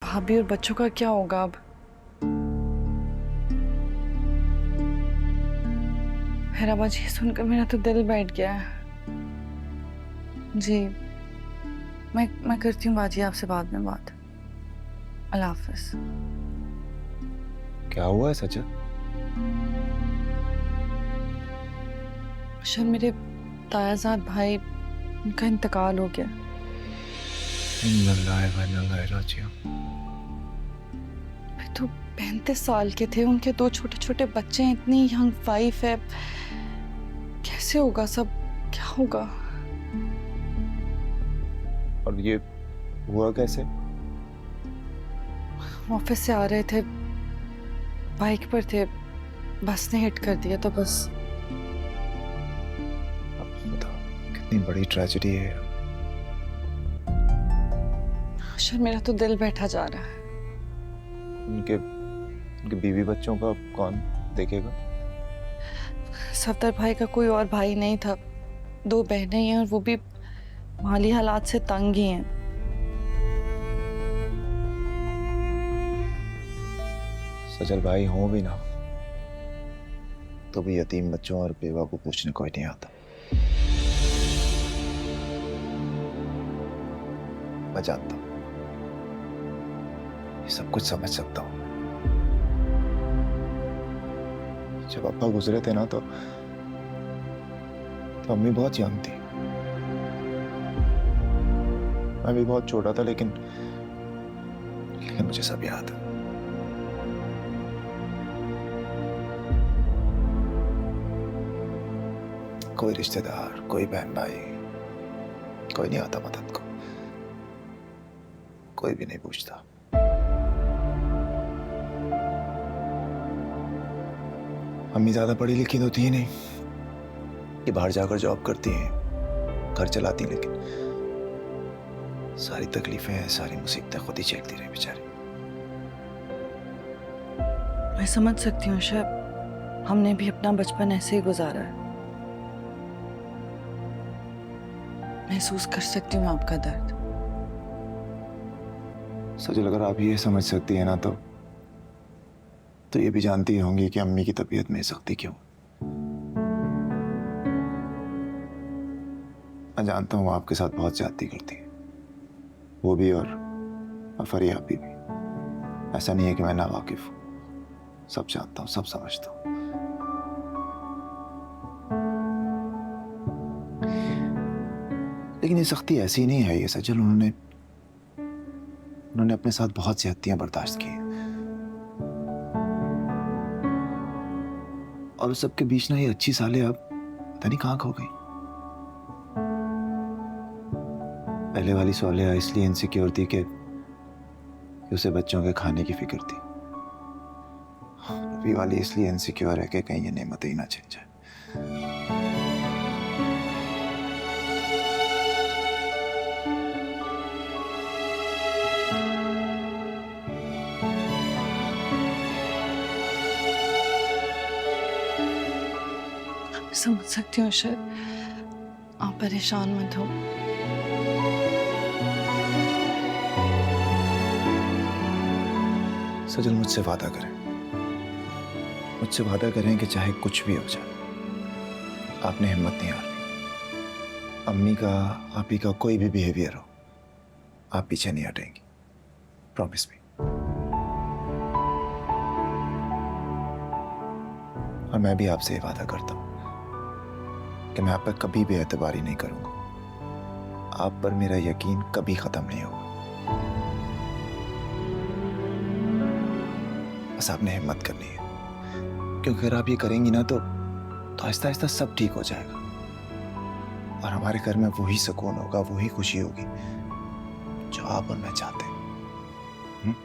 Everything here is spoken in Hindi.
भाभी और बच्चों का क्या होगा अब? हैराबाज, ये सुनकर मेरा तो दिल बैठ गया है। जी, मैं करती हूँ बाजी आपसे बाद में बात। अल्लाह हाफिज। क्या हुआ है सच? शायद मेरे तायाजाद भाई, उनका इंतकाल हो गया। वे तो 35 साल के थे, उनके 2 छोटे छोटे बच्चे हैं, इतनी यंग वाइफ है। कैसे होगा सब? क्या होगा? और ये हुआ कैसे? ऑफिस से आ रहे थे, बाइक पर थे, बस ने हिट कर दिया तो बस। अब खुदा, कितनी बड़ी ट्रेजेडी है। शायद मेरा तो दिल बैठा जा रहा है। उनके उनके बीवी बच्चों का कौन देखेगा? सफदर भाई का कोई और भाई नहीं था, 2 बहनें ही हैं और वो भी माली हालात से तंग ही हैं। सजल भाई हो भी ना, तो भी यतीम बच्चों और बेवा को पूछने कोई नहीं आता। मैं जानता हूं, ये सब कुछ समझ सकता हूं। जब अब्बा गुजरे थे ना, तो अम्मी बहुत यंग थी। मैं भी बहुत छोटा था, लेकिन मुझे सब याद है। कोई रिश्तेदार, कोई बहन भाई, कोई नहीं आता मदद को। कोई भी नहीं पूछता। अम्मी ज्यादा पढ़ी लिखी तो थी नहीं कि बाहर जाकर जॉब करती हैं, घर चलाती, लेकिन सारी तकलीफें, सारी मुसीबतें खुद ही झेलती रही बेचारी। मैं समझ सकती हूँ शायद, हमने भी अपना बचपन ऐसे ही गुजारा है। महसूस कर सकती हूँ आपका दर्द। सजल, अगर आप ये समझ सकती है ना, तो ये भी जानती होंगी कि अम्मी की तबीयत में सख्ती क्यों। मैं जानता हूँ आपके साथ बहुत ज्यादती करती है, वो भी और फरिया भी। ऐसा नहीं है कि मैं नावाकिफ हूँ, सब जानता हूँ, सब समझता हूँ। लेकिन ये सख्ती ऐसी नहीं है ये सजल, उन्होंने अपने साथ बहुत ज्यादतियां बर्दाश्त की हैं। और उस सबके बीच ना ये अच्छी साले अब पता नहीं कहाँ खो गई। पहले वाली साले इसलिए इनसिक्योर थी कि उसे बच्चों के खाने की फिक्र थी। अभी वाली इसलिए इनसिक्योर है कि कहीं ये नेमत ही ना छिन जाए। समझ सकती हूँ शायद, आप परेशान मत हो। सजल, मुझसे वादा करें, मुझसे वादा करें कि चाहे कुछ भी हो जाए, आपने हिम्मत नहीं हारनी। अम्मी का, आपी का कोई भी बिहेवियर हो, आप पीछे नहीं हटेंगी। Promise me. और मैं भी आपसे ये वादा करता हूं कि मैं आप पर कभी भी एतबारी नहीं करूंगा। आप पर मेरा यकीन कभी खत्म नहीं होगा। बस आपने हिम्मत करनी है, क्योंकि अगर आप ये करेंगी ना, तो आहिस्ता आहिस्ता सब ठीक हो जाएगा और हमारे घर में वही सुकून होगा, वही खुशी होगी जो आप और मैं चाहते हैं।